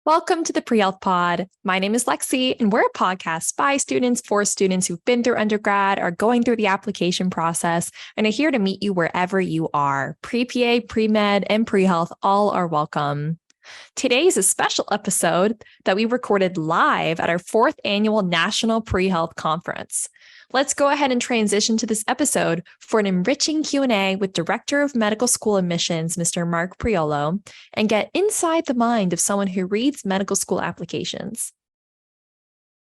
Welcome to the Prehealth Pod. My name is Lexi, and we're a podcast by students for students who've been through undergrad, are going through the application process, and are here to meet you wherever you are. Pre-PA, pre-med, and pre-health all are welcome. Today is a special episode that we recorded live at our 4th annual National Pre-Health Conference. Let's go ahead and transition to this episode for an enriching Q&A with Director of Medical School Admissions, Mr. Mark Priolo, and get inside the mind of someone who reads medical school applications.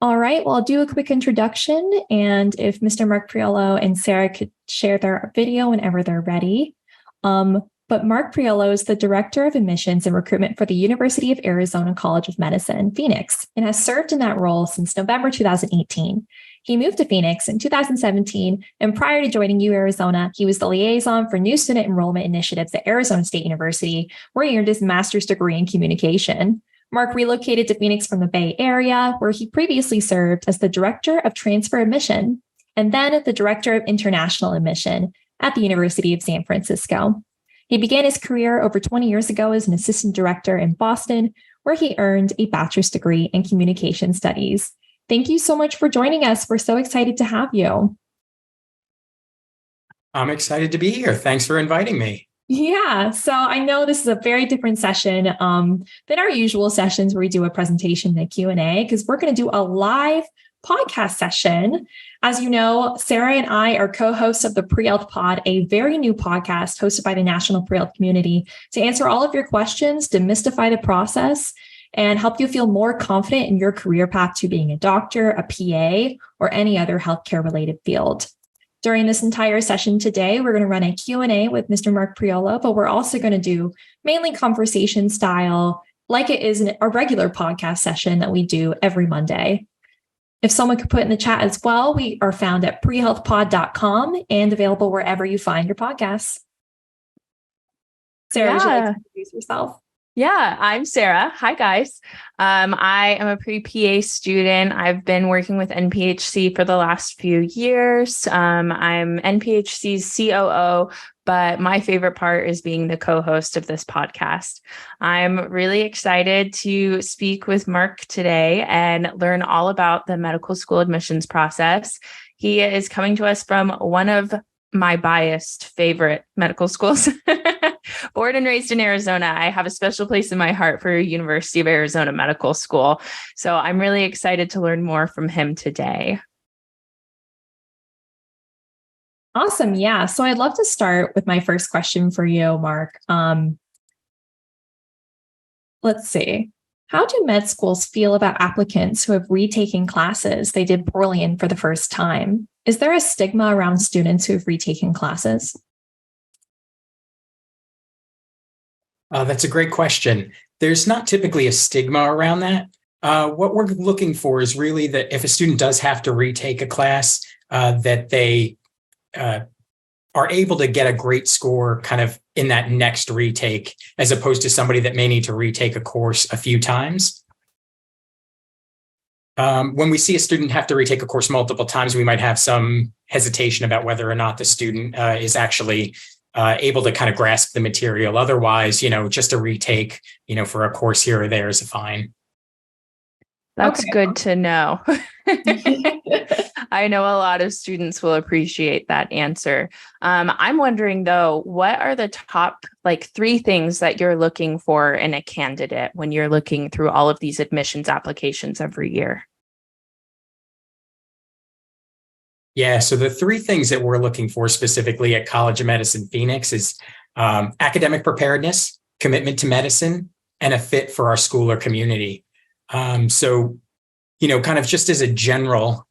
All right, well, I'll do a quick introduction, and if Mr. Mark Priolo and Sarah could share their video whenever they're ready. But Mark Priolo is the Director of Admissions and Recruitment for the University of Arizona College of Medicine, Phoenix, and has served in that role since November 2018. He moved to Phoenix in 2017, and prior to joining U-Arizona, he was the liaison for new student enrollment initiatives at Arizona State University, where he earned his master's degree in communication. Mark relocated to Phoenix from the Bay Area, where he previously served as the Director of Transfer Admission, and then the Director of International Admission at the University of San Francisco. He began his career over 20 years ago as an assistant director in Boston, where he earned a bachelor's degree in communication studies. Thank you so much for joining us. We're so excited to have you. I'm excited to be here. Thanks for inviting me. Yeah, so I know this is a very different session than our usual sessions where we do a presentation and a Q&A, because we're going to do a live podcast session. As you know, Sarah and I are co-hosts of the Prehealth Pod, a very new podcast hosted by the national prehealth community to answer all of your questions, demystify the process, and help you feel more confident in your career path to being a doctor, a PA, or any other healthcare related field. During this entire session today, we're going to run a Q&A with Mr. Mark Priolo, but we're also going to do mainly conversation style, like it is a regular podcast session that we do every Monday. If someone could put in the chat as well, we are found at prehealthpod.com and available wherever you find your podcasts. Sarah, would you like to introduce yourself? Yeah, I'm Sarah. Hi, guys. I am a pre-PA student. I've been working with NPHC for the last few years. I'm NPHC's COO, but my favorite part is being the co-host of this podcast. I'm really excited to speak with Mark today and learn all about the medical school admissions process. He is coming to us from one of my biased favorite medical schools. Born and raised in Arizona, I have a special place in my heart for University of Arizona Medical School. So I'm really excited to learn more from him today. Awesome. Yeah. So I'd love to start with my first question for you, Mark. Let's see. How do med schools feel about applicants who have retaken classes they did poorly in for the first time? Is there a stigma around students who have retaken classes? That's a great question. There's not typically a stigma around that. What we're looking for is really that if a student does have to retake a class, that they are able to get a great score kind of in that next retake, as opposed to somebody that may need to retake a course a few times. When we see a student have to retake a course multiple times, we might have some hesitation about whether or not the student is actually able to kind of grasp the material. Otherwise, just a retake, for a course here or there is fine. That's good to know. I know a lot of students will appreciate that answer. I'm wondering, though, what are the top 3 things that you're looking for in a candidate when you're looking through all of these admissions applications every year? Yeah, so the 3 things that we're looking for specifically at College of Medicine Phoenix is academic preparedness, commitment to medicine, and a fit for our school or community. So, kind of just as a general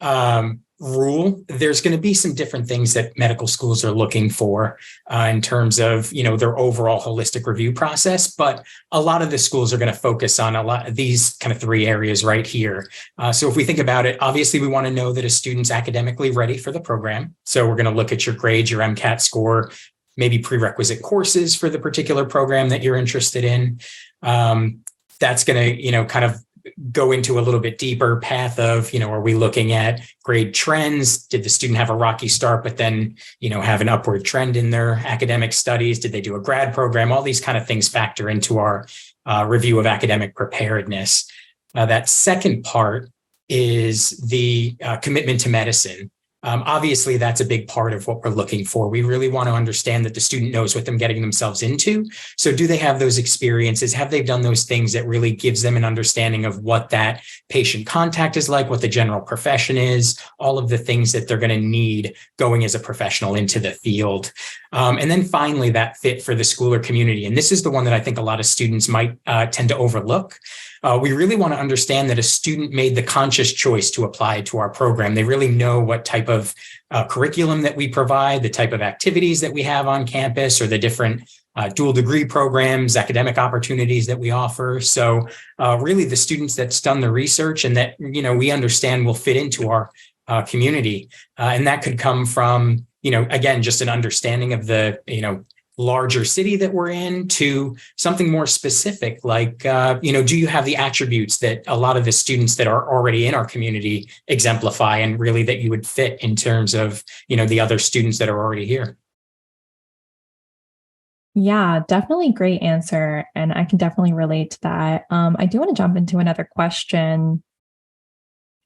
rule, there's going to be some different things that medical schools are looking for in terms of, their overall holistic review process. But a lot of the schools are going to focus on a lot of these kind of 3 areas right here. So if we think about it, obviously, we want to know that a student's academically ready for the program. So we're going to look at your grades, your MCAT score, maybe prerequisite courses for the particular program that you're interested in. That's going to, kind of go into a little bit deeper path of, are we looking at grade trends? Did the student have a rocky start, but then, have an upward trend in their academic studies? Did they do a grad program? All these kind of things factor into our review of academic preparedness. That second part is the commitment to medicine. Obviously, that's a big part of what we're looking for. We really want to understand that the student knows what they're getting themselves into. So do they have those experiences? Have they done those things that really gives them an understanding of what that patient contact is like, what the general profession is, all of the things that they're going to need going as a professional into the field. And then finally, that fit for the school or community. And this is the one that I think a lot of students might tend to overlook. We really want to understand that a student made the conscious choice to apply to our program. They really know what type of curriculum that we provide, the type of activities that we have on campus, or the different dual degree programs, academic opportunities that we offer. So really the students that's done the research and that, we understand will fit into our community. And that could come from, again, just an understanding of the, larger city that we're in, to something more specific, like, do you have the attributes that a lot of the students that are already in our community exemplify, and really that you would fit in terms of, the other students that are already here? Yeah, definitely great answer. And I can definitely relate to that. I do want to jump into another question.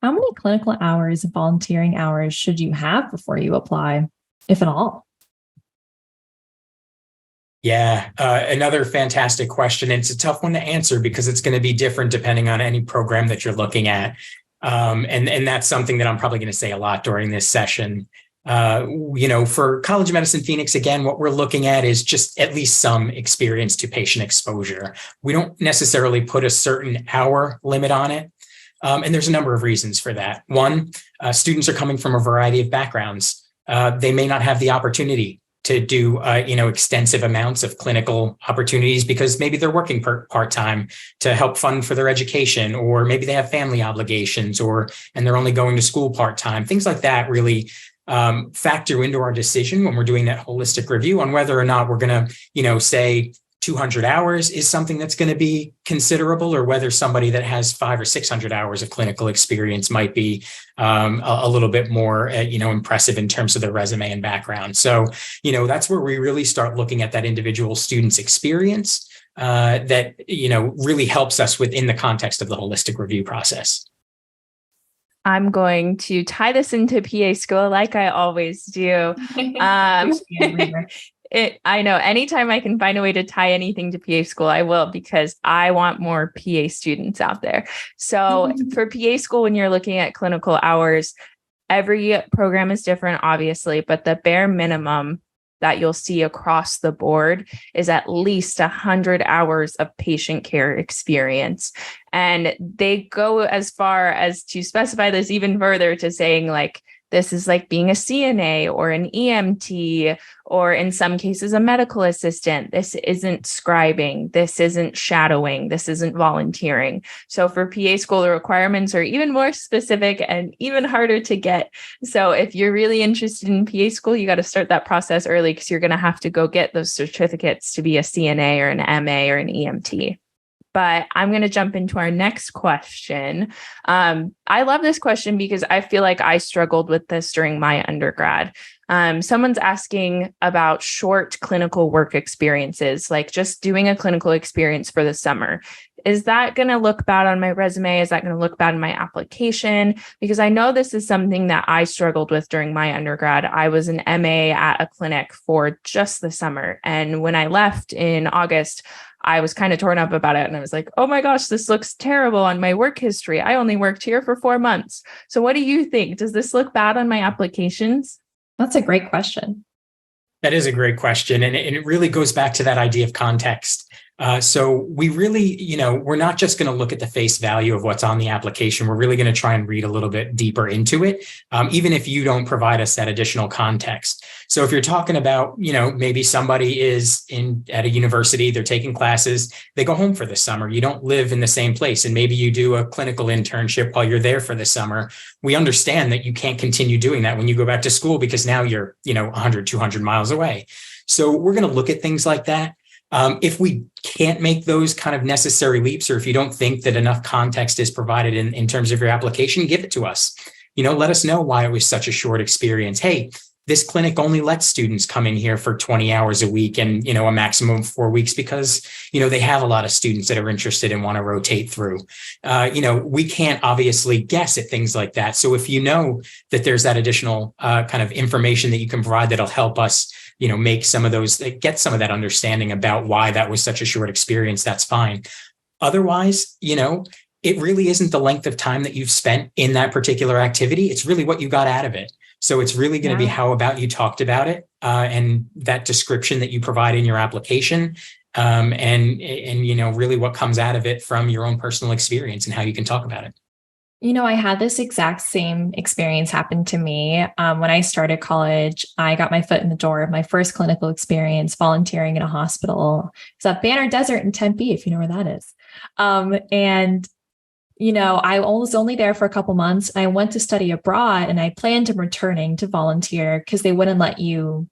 How many clinical hours, volunteering hours should you have before you apply, if at all? Yeah, another fantastic question. It's a tough one to answer because it's going to be different depending on any program that you're looking at. And that's something that I'm probably going to say a lot during this session. For College of Medicine Phoenix, again, what we're looking at is just at least some experience to patient exposure. We don't necessarily put a certain hour limit on it. And there's a number of reasons for that. One, students are coming from a variety of backgrounds. They may not have the opportunity to do, extensive amounts of clinical opportunities because maybe they're working part-time to help fund for their education, or maybe they have family obligations, and they're only going to school part-time. Things like that really factor into our decision when we're doing that holistic review on whether or not we're going to, say 200 hours is something that's going to be considerable, or whether somebody that has 500 or 600 hours of clinical experience might be a little bit more, impressive in terms of their resume and background. So, that's where we really start looking at that individual student's experience that, really helps us within the context of the holistic review process. I'm going to tie this into PA school like I always do. I know anytime I can find a way to tie anything to PA school, I will, because I want more PA students out there. So for PA school, when you're looking at clinical hours, every program is different, obviously, but the bare minimum that you'll see across the board is at least 100 hours of patient care experience. And they go as far as to specify this even further to saying, like, this is like being a CNA or an EMT, or in some cases, a medical assistant. This isn't scribing. This isn't shadowing. This isn't volunteering. So for PA school, the requirements are even more specific and even harder to get. So if you're really interested in PA school, you got to start that process early, because you're going to have to go get those certificates to be a CNA or an MA or an EMT. But I'm going to jump into our next question. I love this question because I feel like I struggled with this during my undergrad. Someone's asking about short clinical work experiences, like just doing a clinical experience for the summer. Is that going to look bad on my resume? Is that going to look bad in my application? Because I know this is something that I struggled with during my undergrad. I was an MA at a clinic for just the summer. And when I left in August, I was kind of torn up about it. And I was like, oh my gosh, this looks terrible on my work history. I only worked here for 4 months. So what do you think? Does this look bad on my applications? That's a great question. That is a great question. And it really goes back to that idea of context. So we really, we're not just going to look at the face value of what's on the application. We're really going to try and read a little bit deeper into it, even if you don't provide us that additional context. So if you're talking about, maybe somebody is at a university, they're taking classes, they go home for the summer. You don't live in the same place, and maybe you do a clinical internship while you're there for the summer. We understand that you can't continue doing that when you go back to school, because now you're, 100, 200 miles away. So we're going to look at things like that. If we can't make those kind of necessary leaps, or if you don't think that enough context is provided in terms of your application, give it to us. Let us know why it was such a short experience. Hey, this clinic only lets students come in here for 20 hours a week and, a maximum of 4 weeks because, they have a lot of students that are interested and want to rotate through. We can't obviously guess at things like that. So if you know that there's that additional kind of information that you can provide that'll help us, make some of those, get some of that understanding about why that was such a short experience, that's fine. Otherwise, it really isn't the length of time that you've spent in that particular activity. It's really what you got out of it. So it's really going to be how about you talked about it and that description that you provide in your application and really what comes out of it from your own personal experience and how you can talk about it. I had this exact same experience happen to me. When I started college, I got my foot in the door of my first clinical experience volunteering in a hospital. It's at Banner Desert in Tempe, if you know where that is. I was only there for a couple months and I went to study abroad and I planned on returning to volunteer because they wouldn't let you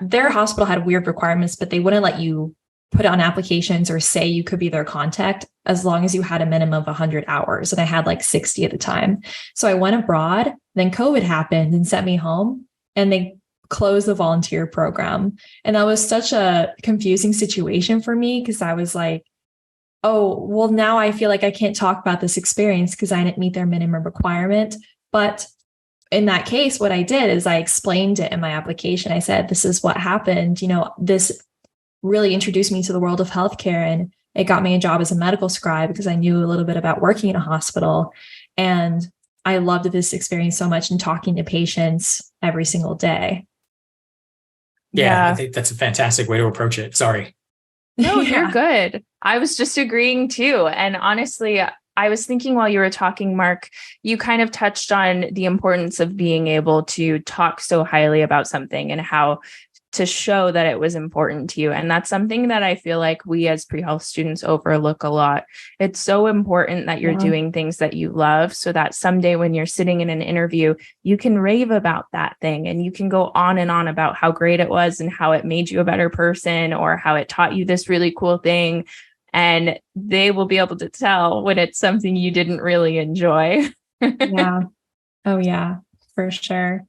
their hospital had weird requirements, but they wouldn't let you put on applications or say you could be their contact as long as you had a minimum of 100 hours. And I had like 60 at the time. So I went abroad, then COVID happened and sent me home and they closed the volunteer program. And that was such a confusing situation for me because I was like, oh, well, now I feel like I can't talk about this experience because I didn't meet their minimum requirement. But in that case, what I did is I explained it in my application. I said, this is what happened. This really introduced me to the world of healthcare and it got me a job as a medical scribe because I knew a little bit about working in a hospital. And I loved this experience so much and talking to patients every single day. Yeah, I think that's a fantastic way to approach it. Sorry. No, you're good. I was just agreeing too. And honestly, I was thinking while you were talking, Mark, you kind of touched on the importance of being able to talk so highly about something and how to show that it was important to you. And that's something that I feel like we as pre-health students overlook a lot. It's so important that you're doing things that you love so that someday when you're sitting in an interview, you can rave about that thing and you can go on and on about how great it was and how it made you a better person or how it taught you this really cool thing. And they will be able to tell when it's something you didn't really enjoy. Yeah. Oh, yeah, for sure.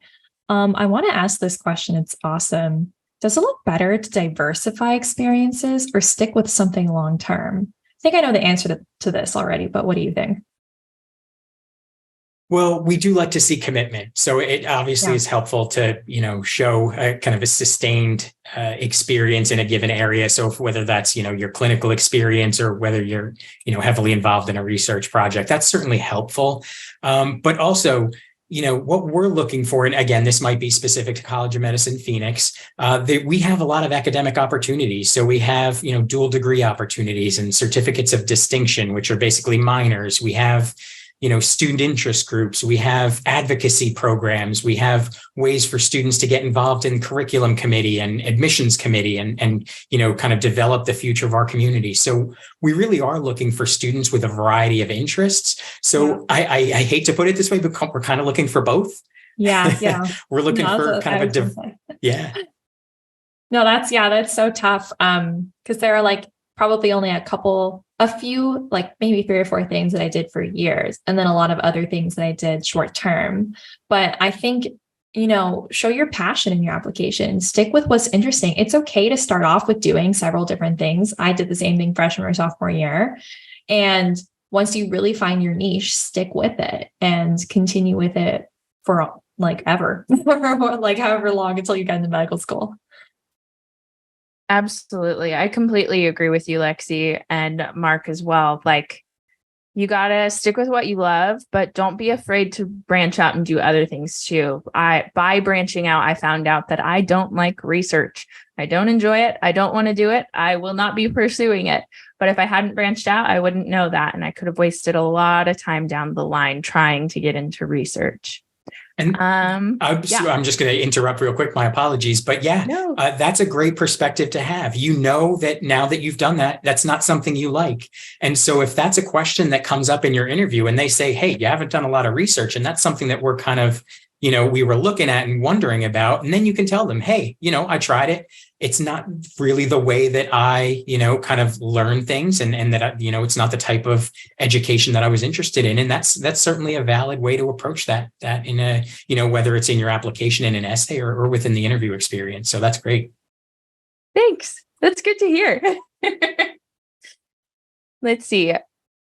I want to ask this question. It's awesome. Does it look better to diversify experiences or stick with something long-term? I think I know the answer to this already, but what do you think? Well, we do like to see commitment. So it obviously is helpful to, show a kind of a sustained experience in a given area. So whether that's, your clinical experience or whether you're, heavily involved in a research project, that's certainly helpful. But also, what we're looking for, and again, this might be specific to College of Medicine Phoenix, we have a lot of academic opportunities. So we have, dual degree opportunities and certificates of distinction, which are basically minors. We have, student interest groups. We have advocacy programs. We have ways for students to get involved in curriculum committee and admissions committee and kind of develop the future of our community. So we really are looking for students with a variety of interests. So I hate to put it this way, but we're kind of looking for both. Yeah. We're looking for kind of No, that's so tough. Because there are like probably only a few, like maybe 3 or 4 things that I did for years, and then a lot of other things that I did short term. But I think, show your passion in your application, stick with what's interesting. It's okay to start off with doing several different things. I did the same thing freshman or sophomore year. And once you really find your niche, stick with it and continue with it for like ever, or like however long until you get into medical school. Absolutely. I completely agree with you, Lexi, and Mark as well. Like, you got to stick with what you love, but don't be afraid to branch out and do other things too. By branching out, I found out that I don't like research. I don't enjoy it. I don't want to do it. I will not be pursuing it. But if I hadn't branched out, I wouldn't know that. And I could have wasted a lot of time down the line trying to get into research. And I'm just going to interrupt real quick. My apologies. But that's a great perspective to have. That now that you've done that, that's not something you like. And so if that's a question that comes up in your interview and they say, hey, you haven't done a lot of research, and that's something that we're kind of, we were looking at and wondering about. And then you can tell them, hey, I tried it. It's not really the way that I, kind of learn things, and that, it's not the type of education that I was interested in. And that's certainly a valid way to approach that in a, whether it's in your application in an essay or within the interview experience. So that's great. Thanks. That's good to hear. Let's see.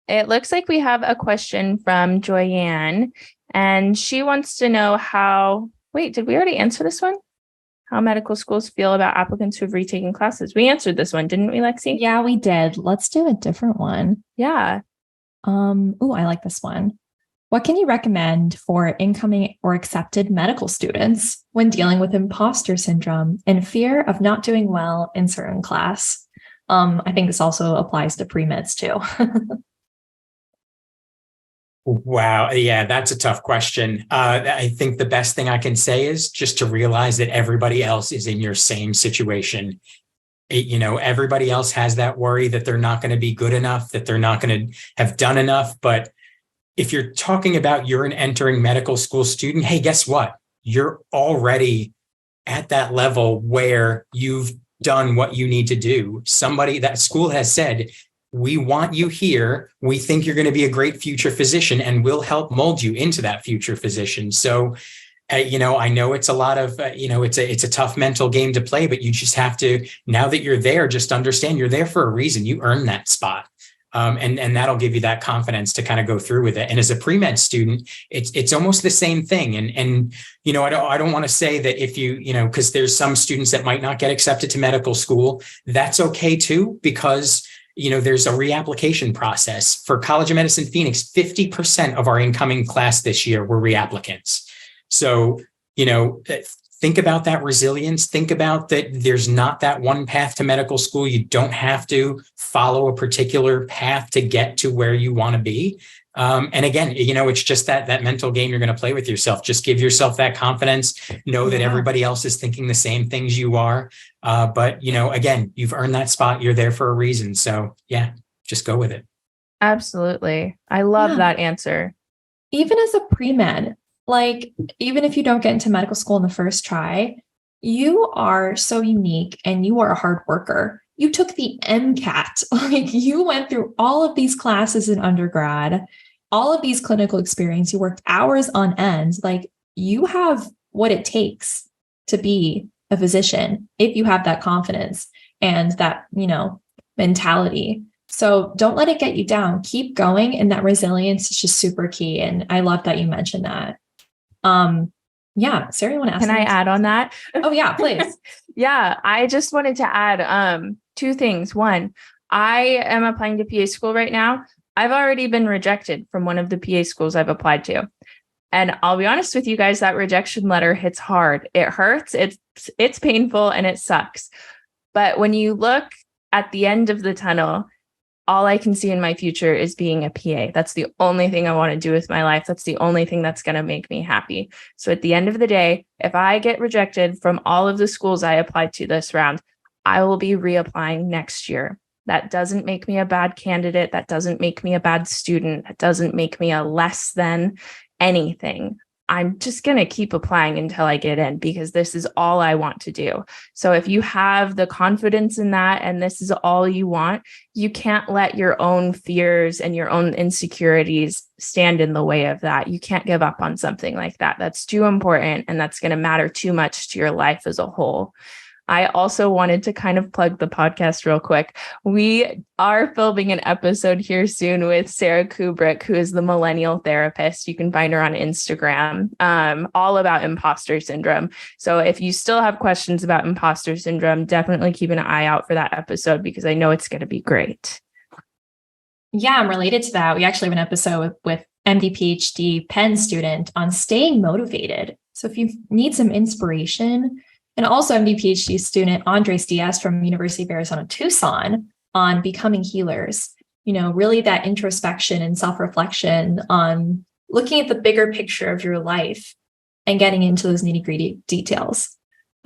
It looks like we have a question from Joyanne, and she wants to know did we already answer this one? How medical schools feel about applicants who have retaken classes. We answered this one, didn't we, Lexi? Yeah, we did. Let's do a different one. Yeah. I like this one. What can you recommend for incoming or accepted medical students when dealing with imposter syndrome and fear of not doing well in certain class? I think this also applies to pre-meds too. Wow. Yeah, that's a tough question. I think the best thing I can say is just to realize that everybody else is in your same situation. Everybody else has that worry that they're not going to be good enough, that they're not going to have done enough. But if you're talking about you're an entering medical school student, hey, guess what? You're already at that level where you've done what you need to do. That school has said, we want you here. We think you're going to be a great future physician, and we'll help mold you into that future physician. So, I know it's a lot of, it's a tough mental game to play, but you just have to, now that you're there, just understand you're there for a reason. You earned that spot. And that'll give you that confidence to kind of go through with it. And as a pre-med student, it's almost the same thing. And I don't want to say that if because there's some students that might not get accepted to medical school, that's okay too, because there's a reapplication process. For College of Medicine Phoenix, 50% of our incoming class this year were reapplicants. So, think about that resilience. Think about that there's not that one path to medical school. You don't have to follow a particular path to get to where you want to be. And again, it's just that mental game you're going to play with yourself. Just give yourself that confidence. Know that everybody else is thinking the same things you are. But, again, you've earned that spot. You're there for a reason. So, yeah, just go with it. Absolutely. I love that answer. Even as a pre-med, even if you don't get into medical school in the first try, you are so unique and you are a hard worker. You took the MCAT, you went through all of these classes in undergrad, all of these clinical experience, you worked hours on end. You have what it takes to be a physician if you have that confidence and that, mentality. So don't let it get you down. Keep going. And that resilience is just super key. And I love that you mentioned that. Sarah, you want to ask? Can I add on that? Oh yeah, please. Yeah, I just wanted to add two things. One, I am applying to PA school right now. I've already been rejected from one of the PA schools I've applied to. And I'll be honest with you guys, that rejection letter hits hard. It hurts, it's painful, and it sucks. But when you look at the end of the tunnel, all I can see in my future is being a PA. That's the only thing I want to do with my life. That's the only thing that's going to make me happy. So at the end of the day, if I get rejected from all of the schools I applied to this round, I will be reapplying next year. That doesn't make me a bad candidate. That doesn't make me a bad student. That doesn't make me a less than anything. I'm just going to keep applying until I get in, because this is all I want to do. So if you have the confidence in that and this is all you want, you can't let your own fears and your own insecurities stand in the way of that. You can't give up on something like that. That's too important, and that's going to matter too much to your life as a whole. I also wanted to kind of plug the podcast real quick. We are filming an episode here soon with Sarah Kubrick, who is the millennial therapist. You can find her on Instagram, all about imposter syndrome. So if you still have questions about imposter syndrome, definitely keep an eye out for that episode, because I know it's going to be great. Yeah, I'm related to that. We actually have an episode with MD PhD Penn student on staying motivated. So if you need some inspiration, and also MD PhD student Andres Diaz from University of Arizona Tucson on becoming healers, really that introspection and self-reflection on looking at the bigger picture of your life and getting into those nitty-gritty details.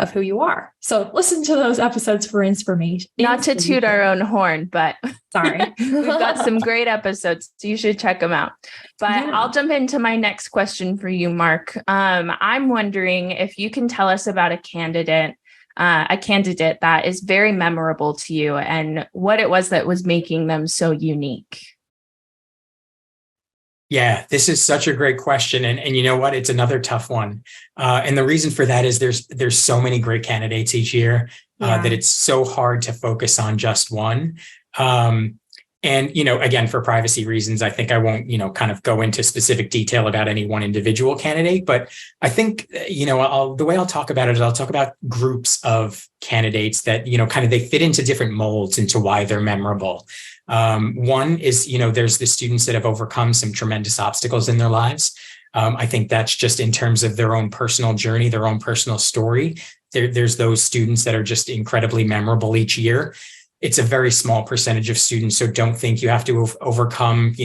of who you are. So listen to those episodes for information. Not to toot our own horn, but sorry, we've got some great episodes, so you should check them out. But Yeah. I'll jump into my next question for you, Mark. I'm wondering if you can tell us about a candidate that is very memorable to you and what it was that was making them so unique. Yeah, this is such a great question. And you know what? It's another tough one. And the reason for that is there's so many great candidates each year that it's so hard to focus on just one. And, again, for privacy reasons, I think I won't, kind of go into specific detail about any one individual candidate. But I think, the way I'll talk about it is I'll talk about groups of candidates that, kind of they fit into different molds into why they're memorable. One is, there's the students that have overcome some tremendous obstacles in their lives. I think that's just in terms of their own personal journey, their own personal story. There's those students that are just incredibly memorable each year. It's a very small percentage of students, so don't think you have to overcome,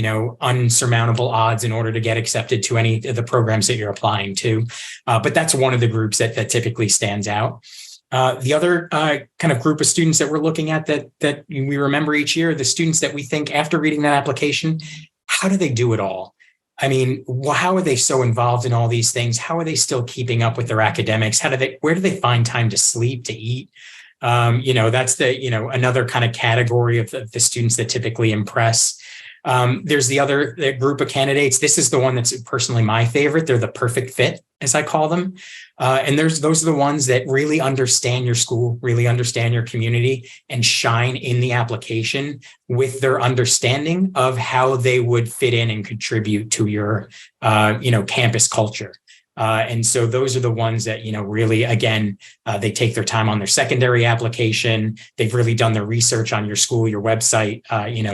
unsurmountable odds in order to get accepted to any of the programs that you're applying to. But that's one of the groups that typically stands out. The other kind of group of students that we're looking at that we remember each year, the students that we think after reading that application, how do they do it all? I mean, how are they so involved in all these things? How are they still keeping up with their academics? where do they find time to sleep, to eat? That's another kind of category of the students that typically impress. There's the group of candidates. This is the one that's personally my favorite. They're the perfect fit, as I call them. And those are the ones that really understand your school, really understand your community, and shine in the application with their understanding of how they would fit in and contribute to your, campus culture. And so those are the ones that, really, again, they take their time on their secondary application. They've really done their research on your school, your website.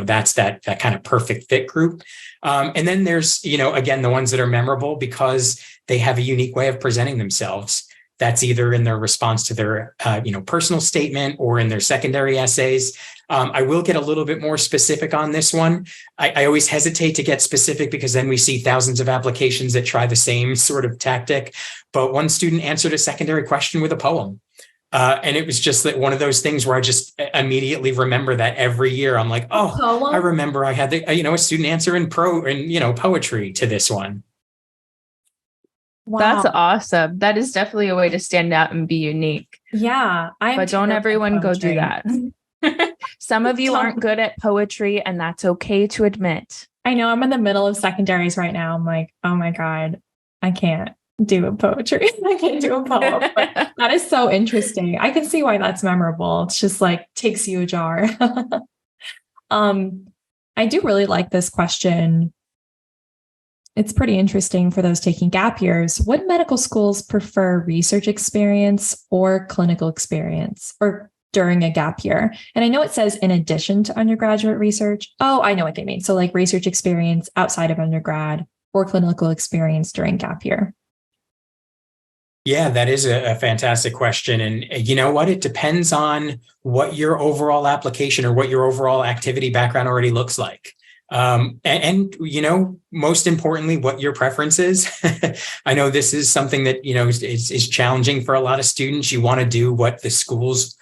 That's that kind of perfect fit group. And then there's, again, the ones that are memorable because they have a unique way of presenting themselves. That's either in their response to their, personal statement or in their secondary essays. I will get a little bit more specific on this one. I always hesitate to get specific because then we see thousands of applications that try the same sort of tactic. But one student answered a secondary question with a poem. And it was just one of those things where I just immediately remember that every year. I'm like, oh, I remember I had a student answer in poetry to this one. Wow. That's awesome. That is definitely a way to stand out and be unique. Yeah. But don't everyone go do that. Some of you aren't good at poetry, and that's okay to admit. I know I'm in the middle of secondaries right now. I'm like, oh my God, I can't do a poetry. I can't do a poem. But that is so interesting. I can see why that's memorable. It's just takes you ajar. I do really like this question. It's pretty interesting for those taking gap years. Would medical schools prefer research experience or clinical experience or during a gap year? And I know it says in addition to undergraduate research. Oh, I know what they mean. So research experience outside of undergrad or clinical experience during gap year. Yeah, that is a fantastic question. And you know what? It depends on what your overall application or what your overall activity background already looks like. And most importantly, what your preference is. I know this is something that, is challenging for a lot of students. You want to do what the schools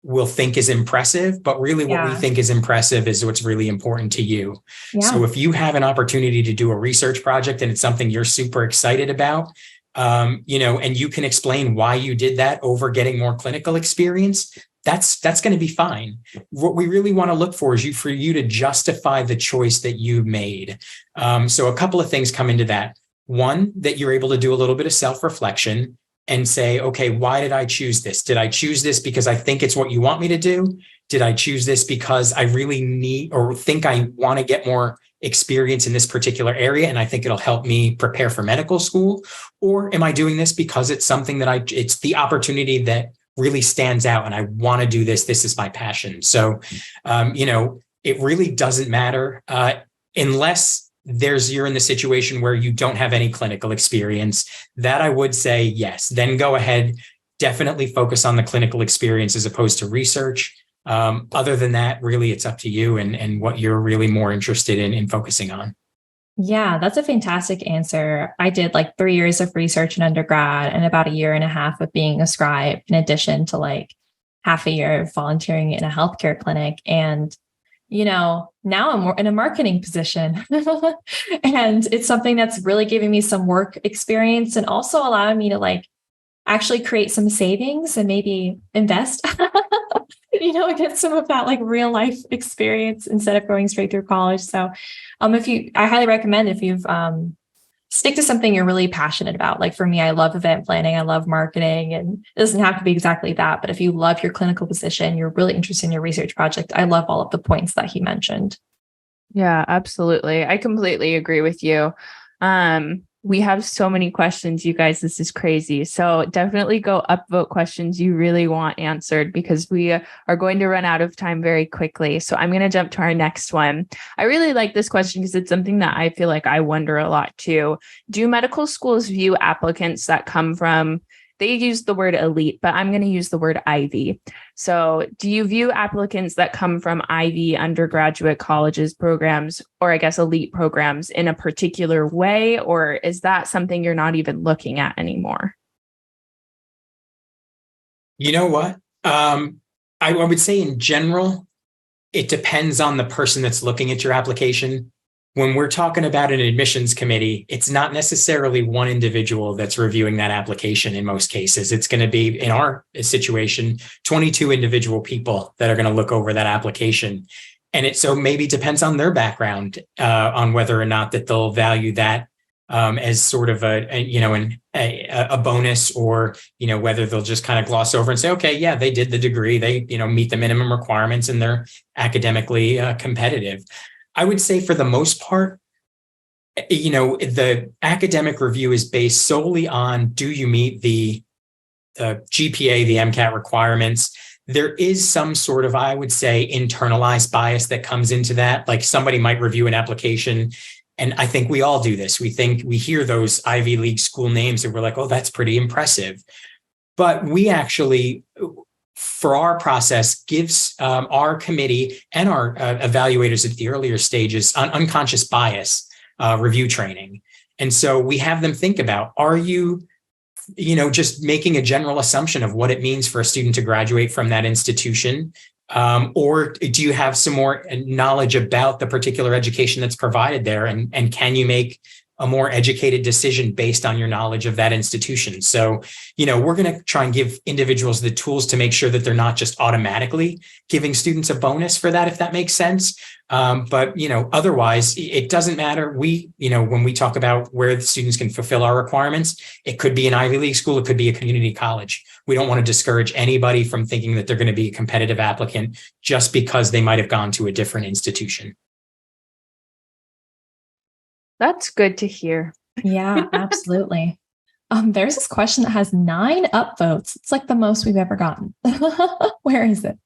will think is impressive, but really what we think is impressive is what's really important to you. Yeah. So if you have an opportunity to do a research project and it's something you're super excited about, and you can explain why you did that over getting more clinical experience, that's going to be fine. What we really want to look for is for you to justify the choice that you made. So a couple of things come into that. One, that you're able to do a little bit of self-reflection and say, okay, why did I choose this? Did I choose this because I think it's what you want me to do? Did I choose this because I really need or think I want to get more experience in this particular area and I think it'll help me prepare for medical school? Or am I doing this because it's something that it's the opportunity that really stands out and I want to do this. This is my passion. So, it really doesn't matter unless you're in the situation where you don't have any clinical experience. That I would say, yes, then go ahead, definitely focus on the clinical experience as opposed to research. Other than that, really, it's up to you and what you're really more interested in focusing on. Yeah, that's a fantastic answer. I did like 3 years of research in undergrad and about a year and a half of being a scribe, in addition to like half a year of volunteering in a healthcare clinic. And, now I'm more in a marketing position. And it's something that's really giving me some work experience and also allowing me to like actually create some savings and maybe invest, get some of that like real life experience instead of going straight through college. So, I highly recommend if you've, stick to something you're really passionate about. Like for me, I love event planning. I love marketing, and it doesn't have to be exactly that. But if you love your clinical position, you're really interested in your research project. I love all of the points that he mentioned. Yeah, absolutely. I completely agree with you. We have so many questions, you guys. This is crazy. So definitely go upvote questions you really want answered because we are going to run out of time very quickly. So I'm going to jump to our next one. I really like this question because it's something that I feel like I wonder a lot too. Do medical schools view applicants that come from, they use the word elite, but I'm going to use the word Ivy. So do you view applicants that come from Ivy undergraduate colleges programs, or I guess elite programs, in a particular way? Or is that something you're not even looking at anymore? You know what? I would say in general, it depends on the person that's looking at your application. When we're talking about an admissions committee, it's not necessarily one individual that's reviewing that application in most cases. It's going to be, in our situation, 22 individual people that are going to look over that application. And it so maybe depends on their background on whether or not that they'll value that as sort of a bonus, or whether they'll just kind of gloss over and say, okay, yeah, they did the degree, they meet the minimum requirements, and they're academically competitive. I would say for the most part, the academic review is based solely on, do you meet the GPA, the MCAT requirements? There is some sort of, I would say, internalized bias that comes into that. Like somebody might review an application, and I think we all do this. We hear those Ivy League school names and we're like, oh, that's pretty impressive. But we actually, for our process, gives our committee and our evaluators at the earlier stages on unconscious bias review training. And so we have them think about, are you, just making a general assumption of what it means for a student to graduate from that institution? Or do you have some more knowledge about the particular education that's provided there? And can you make a more educated decision based on your knowledge of that institution? So, we're going to try and give individuals the tools to make sure that they're not just automatically giving students a bonus for that, if that makes sense. But, otherwise, it doesn't matter. When we talk about where the students can fulfill our requirements, it could be an Ivy League school, it could be a community college. We don't want to discourage anybody from thinking that they're going to be a competitive applicant just because they might have gone to a different institution. That's good to hear. Yeah, absolutely. There's this question that has 9 upvotes. It's like the most we've ever gotten. Where is it?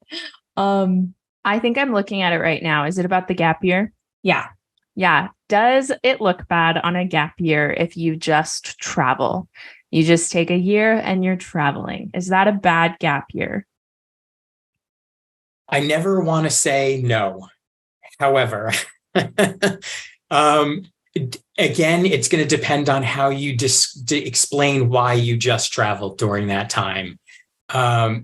I think I'm looking at it right now. Is it about the gap year? Yeah. Yeah. Does it look bad on a gap year if you just travel? You just take a year and you're traveling. Is that a bad gap year? I never want to say no. However, again, it's going to depend on how you explain why you just traveled during that time.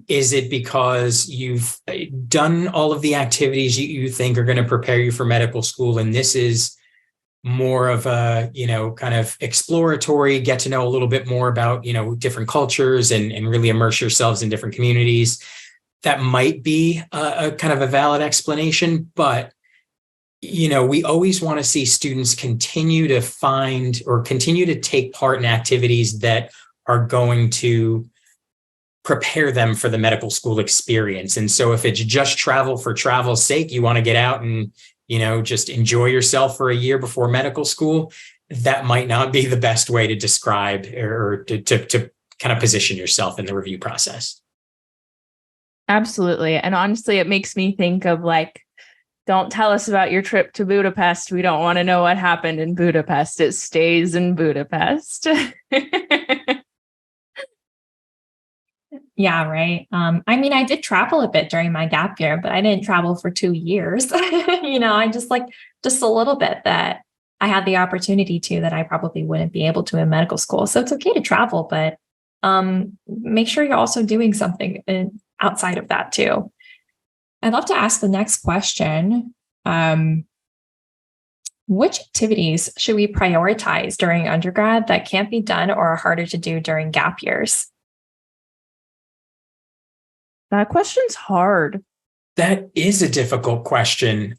Is it because you've done all of the activities you think are going to prepare you for medical school, and this is more of a, kind of exploratory, get to know a little bit more about, different cultures and really immerse yourselves in different communities? That might be a kind of a valid explanation, but we always want to see students continue to find or continue to take part in activities that are going to prepare them for the medical school experience. And so if it's just travel for travel's sake, you want to get out and, just enjoy yourself for a year before medical school, that might not be the best way to describe or to kind of position yourself in the review process. Absolutely. And honestly, it makes me think of don't tell us about your trip to Budapest. We don't want to know what happened in Budapest. It stays in Budapest. Yeah, right. I did travel a bit during my gap year, but I didn't travel for 2 years. I just a little bit that I had the opportunity to that I probably wouldn't be able to in medical school. So it's okay to travel, but make sure you're also doing something outside of that too. I'd love to ask the next question. Which activities should we prioritize during undergrad that can't be done or are harder to do during gap years? That question's hard. That is a difficult question.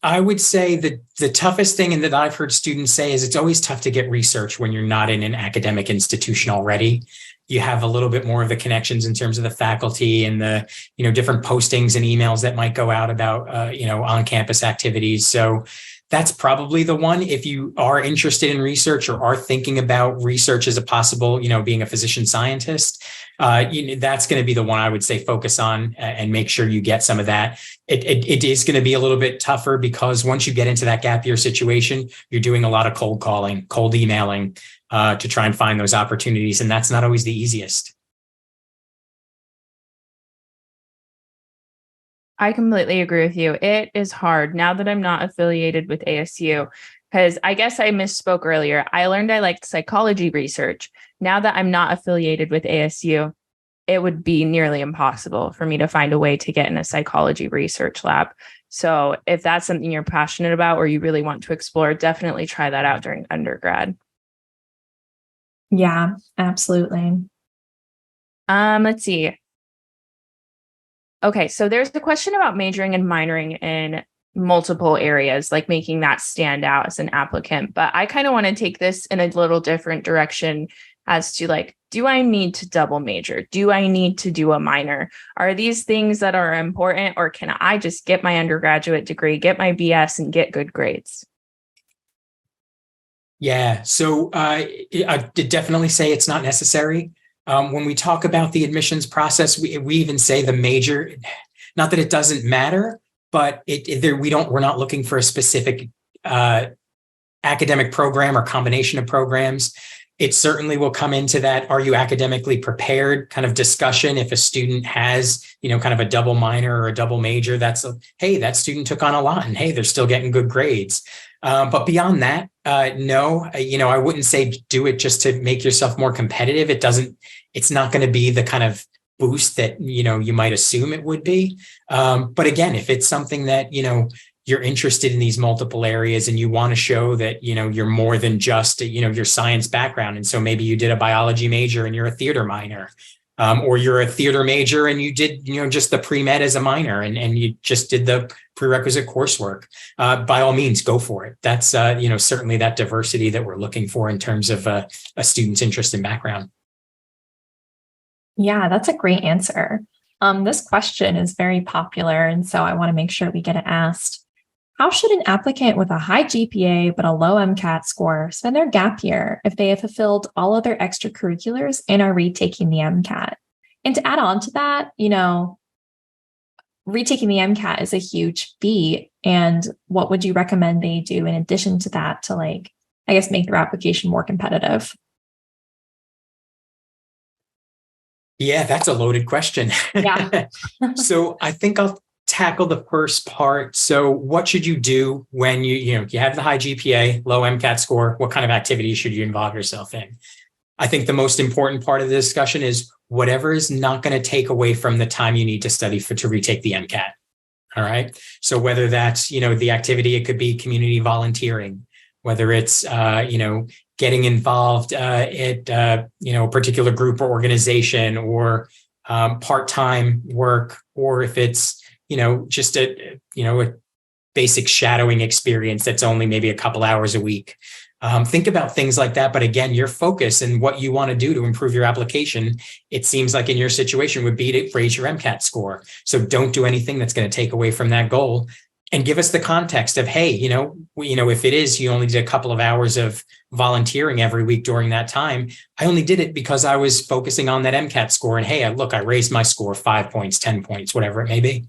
I would say that the toughest thing, and that I've heard students say, is it's always tough to get research when you're not in an academic institution already. You have a little bit more of the connections in terms of the faculty and the, different postings and emails that might go out about, on-campus activities. So that's probably the one. If you are interested in research or are thinking about research as a possible, being a physician scientist, that's going to be the one I would say focus on and make sure you get some of that. It is going to be a little bit tougher because once you get into that gap year situation, you're doing a lot of cold calling, cold emailing to try and find those opportunities. And that's not always the easiest. I completely agree with you. It is hard now that I'm not affiliated with ASU, because I guess I misspoke earlier. I learned I liked psychology research. Now that I'm not affiliated with ASU, it would be nearly impossible for me to find a way to get in a psychology research lab. So if that's something you're passionate about or you really want to explore, definitely try that out during undergrad. Yeah, absolutely. Let's see. Okay, so there's a question about majoring and minoring in multiple areas, like making that stand out as an applicant. But I kind of want to take this in a little different direction as to do I need to double major? Do I need to do a minor? Are these things that are important, or can I just get my undergraduate degree, get my BS, and get good grades? Yeah, so I did definitely say it's not necessary. When we talk about the admissions process, we even say the major, not that it doesn't matter, but we're not looking for a specific academic program or combination of programs. It certainly will come into that, are you academically prepared kind of discussion. If a student has, kind of a double minor or a double major, hey, that student took on a lot and hey, they're still getting good grades. But beyond that, no, I wouldn't say do it just to make yourself more competitive. It's not going to be the kind of boost that, you might assume it would be. But again, if it's something that, you're interested in these multiple areas and you want to show that, you're more than just, your science background. And so maybe you did a biology major and you're a theater minor, or you're a theater major and you did, just the pre-med as a minor and you just did the prerequisite coursework. By all means, go for it. That's, certainly that diversity that we're looking for in terms of a student's interest and background. Yeah, that's a great answer. This question is very popular, and so I want to make sure we get it asked. How should an applicant with a high GPA but a low MCAT score spend their gap year if they have fulfilled all other extracurriculars and are retaking the MCAT? And to add on to that, retaking the MCAT is a huge feat. And what would you recommend they do in addition to that to make their application more competitive? Yeah, that's a loaded question. Yeah. So I think I'll tackle the first part. So what should you do when you have the high GPA, low MCAT score? What kind of activities should you involve yourself in? I think the most important part of the discussion is whatever is not going to take away from the time you need to study to retake the MCAT. All right. So whether that's, the activity, it could be community volunteering, whether it's, getting involved at, a particular group or organization, or part-time work, or if it's, just a basic shadowing experience that's only maybe a couple hours a week. Think about things like that. But again, your focus and what you want to do to improve your application, it seems like in your situation would be to raise your MCAT score. So don't do anything that's going to take away from that goal. And give us the context of, hey, if it is, you only did a couple of hours of volunteering every week during that time. I only did it because I was focusing on that MCAT score. And hey, I raised my score 5 points, 10 points, whatever it may be.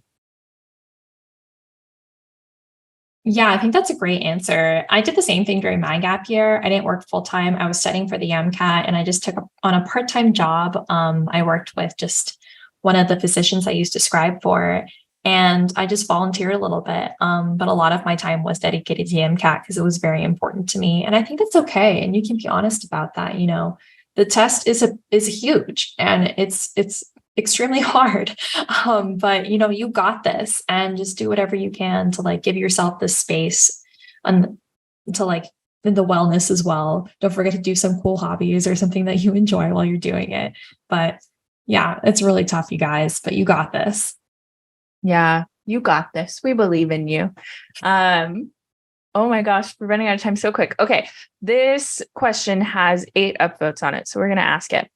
Yeah, I think that's a great answer. I did the same thing during my gap year. I didn't work full time. I was studying for the MCAT and I just took on a part-time job. I worked with just one of the physicians I used to scribe for. and I just volunteered a little bit. But a lot of my time was dedicated to MCAT because it was very important to me. And I think it's okay. And you can be honest about that. You know, the test is huge and it's extremely hard. But you know, you got this, and just do whatever you can to like give yourself the space and to like the wellness as well. Don't forget to do some cool hobbies or something that you enjoy while you're doing it. But yeah, it's really tough, you guys, but you got this. Yeah, you got this. We believe in you. Oh my gosh, we're running out of time so quick. Okay, this question has 8 upvotes on it, so we're going to ask it.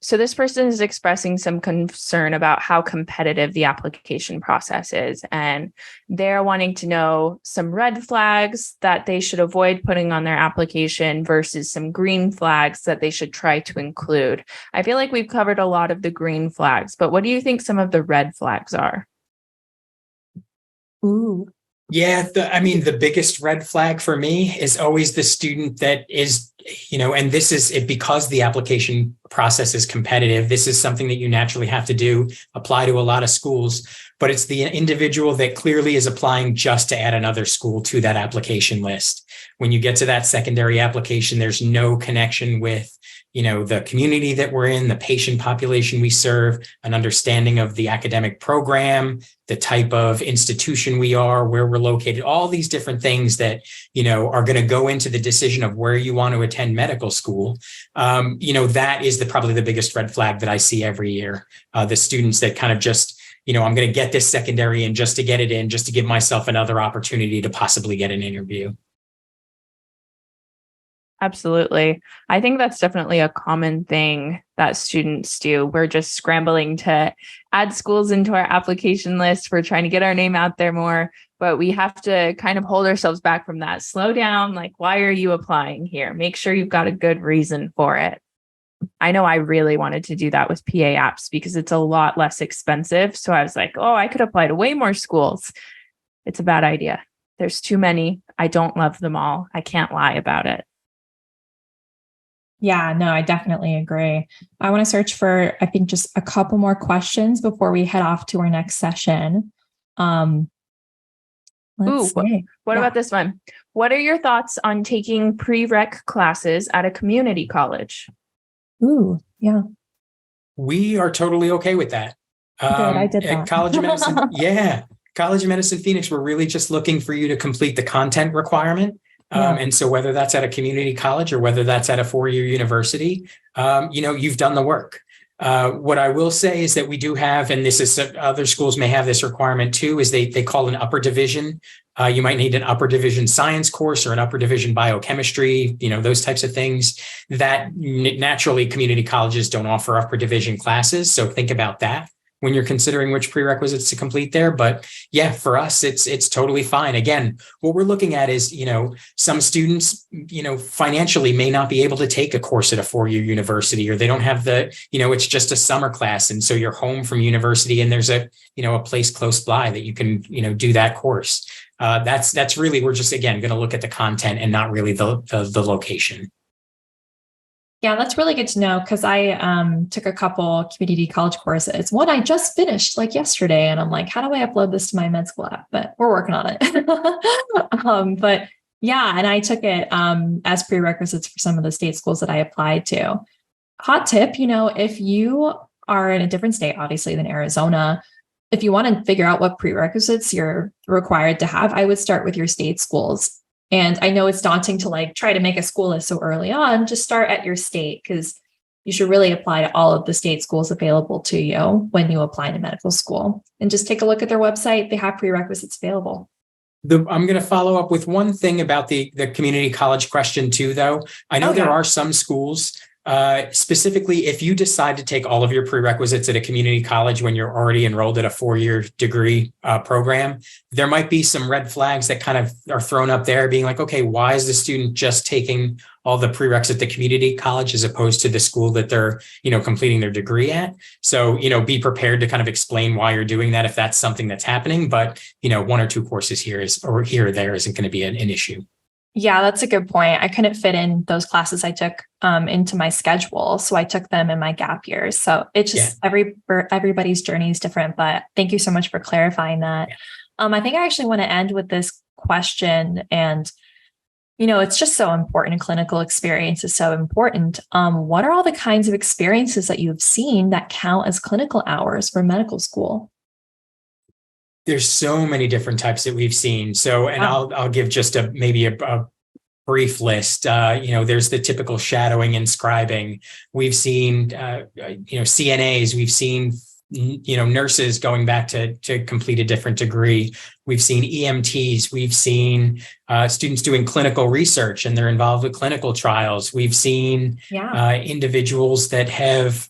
So this person is expressing some concern about how competitive the application process is, and they're wanting to know some red flags that they should avoid putting on their application versus some green flags that they should try to include. I feel like we've covered a lot of the green flags, but what do you think some of the red flags are? Ooh. Yeah, the biggest red flag for me is always the student that is, and this is it because the application process is competitive. This is something that you naturally have to do, apply to a lot of schools, but it's the individual that clearly is applying just to add another school to that application list. When you get to that secondary application, there's no connection with the community that we're in, the patient population we serve, an understanding of the academic program, the type of institution we are, where we're located, all these different things that, are going to go into the decision of where you want to attend medical school. That is probably the biggest red flag that I see every year. The students that kind of just, I'm going to get this secondary in just to get it in, just to give myself another opportunity to possibly get an interview. Absolutely. I think that's definitely a common thing that students do. We're just scrambling to add schools into our application list. We're trying to get our name out there more, but we have to kind of hold ourselves back from that. Slow down. Like, why are you applying here? Make sure you've got a good reason for it. I know I really wanted to do that with PA apps because it's a lot less expensive. So I was like, oh, I could apply to way more schools. It's a bad idea. There's too many. I don't love them all. I can't lie about it. Yeah, no, I definitely agree. I want to search for, I think, just a couple more questions before we head off to our next session. What about this one? What are your thoughts on taking prereq classes at a community college? Ooh, yeah. We are totally okay with that. Good, I did that. At College of Medicine, yeah. College of Medicine Phoenix, we're really just looking for you to complete the content requirement. And so whether that's at a community college or whether that's at a 4-year university, you've done the work. What I will say is that we do have, and this is other schools may have this requirement too, is they call an upper division. You might need an upper division science course or an upper division biochemistry, those types of things that naturally community colleges don't offer upper division classes. So think about that when you're considering which prerequisites to complete there. But yeah, for us, it's totally fine. Again, what we're looking at is, some students, financially may not be able to take a course at a 4-year university, or they don't have the, it's just a summer class. And so you're home from university and there's a place close by that you can, do that course. That's really, we're just, again, going to look at the content and not really the location. Yeah, that's really good to know because I took a couple community college courses. One I just finished like yesterday, and I'm like, how do I upload this to my med school app? But we're working on it. But yeah, and I took it as prerequisites for some of the state schools that I applied to. Hot tip, if you are in a different state, obviously, than Arizona, if you want to figure out what prerequisites you're required to have, I would start with your state schools. And I know it's daunting to try to make a school list so early on. Just start at your state because you should really apply to all of the state schools available to you when you apply to medical school. And just take a look at their website. They have prerequisites available. I'm going to follow up with one thing about the community college question too, though. I know there are some schools, specifically if you decide to take all of your prerequisites at a community college when you're already enrolled at a 4-year degree program, there might be some red flags that kind of are thrown up there being like, okay, why is the student just taking all the prereqs at the community college as opposed to the school that they're, completing their degree at? So, be prepared to kind of explain why you're doing that if that's something that's happening. But, 1 or 2 courses here or there isn't going to be an issue. Yeah, that's a good point. I couldn't fit in those classes I took into my schedule, so I took them in my gap years. So it's just everybody's journey is different. But thank you so much for clarifying that. I think I actually want to end with this question, and it's just so important. Clinical experience is so important. What are all the kinds of experiences that you've seen that count as clinical hours for medical school? There's so many different types that we've seen. So, and I'll give just maybe a brief list. There's the typical shadowing and scribing. We've seen, CNAs. We've seen, nurses going back to complete a different degree. We've seen EMTs. We've seen students doing clinical research and they're involved with clinical trials. We've seen individuals that have,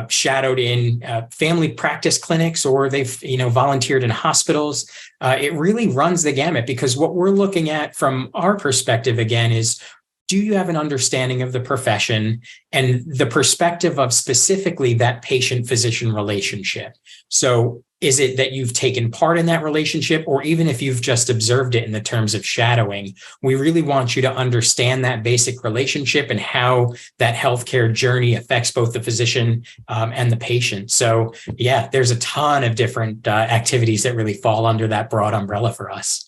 shadowed in family practice clinics, or they've, volunteered in hospitals. It really runs the gamut, because what we're looking at from our perspective, again, is, do you have an understanding of the profession and the perspective of specifically that patient-physician relationship? So is it that you've taken part in that relationship, or even if you've just observed it in the terms of shadowing? We really want you to understand that basic relationship and how that healthcare journey affects both the physician and the patient. So yeah, there's a ton of different activities that really fall under that broad umbrella for us.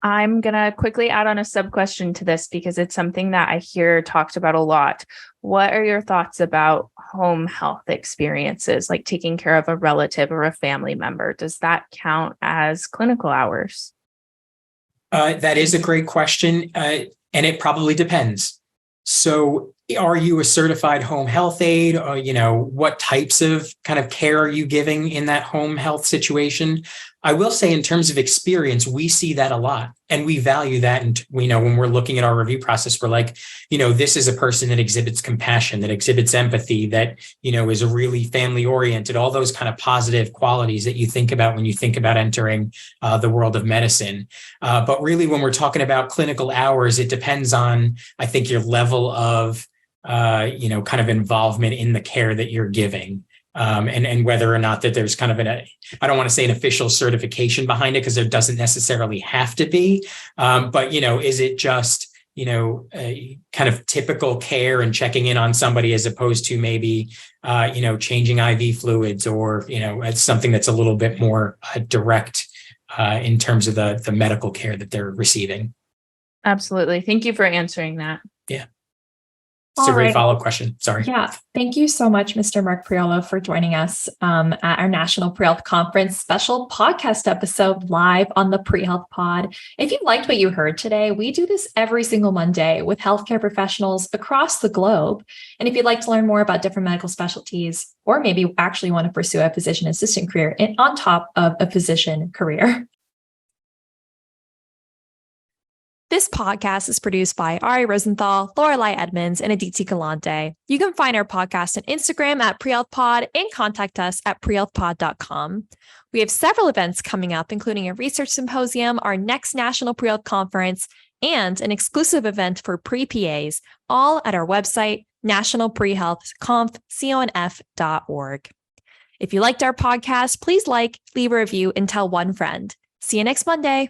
I'm going to quickly add on a sub question to this, because it's something that I hear talked about a lot. What are your thoughts about home health experiences, like taking care of a relative or a family member? Does that count as clinical hours? That is a great question. And it probably depends. So are you a certified home health aide? Or, what types of kind of care are you giving in that home health situation? I will say, in terms of experience, we see that a lot, and we value that. And we know when we're looking at our review process, we're like, this is a person that exhibits compassion, that exhibits empathy, that, is really family oriented, all those kind of positive qualities that you think about when you think about entering the world of medicine. But really, when we're talking about clinical hours, it depends on, I think, your level of, kind of involvement in the care that you're giving. And whether or not that there's kind of I don't want to say an official certification behind it, because there doesn't necessarily have to be. But, is it just, kind of typical care and checking in on somebody, as opposed to maybe, changing IV fluids, or, it's something that's a little bit more direct in terms of the medical care that they're receiving. Absolutely. Thank you for answering that. Yeah. It's a great follow-up question. Sorry. Yeah. Thank you so much, Mr. Mark Priolo, for joining us at our National Prehealth Conference special podcast episode live on the Prehealth Pod. If you liked what you heard today, we do this every single Monday with healthcare professionals across the globe. And if you'd like to learn more about different medical specialties, or maybe you actually want to pursue a physician assistant career on top of a physician career. This podcast is produced by Ari Rosenthal, Lorelai Edmonds, and Aditi Galante. You can find our podcast on Instagram at prehealthpod and contact us at prehealthpod.com. We have several events coming up, including a research symposium, our next National Prehealth Conference, and an exclusive event for pre-PAs, all at our website, nationalprehealthconf.org. If you liked our podcast, please leave a review, and tell one friend. See you next Monday.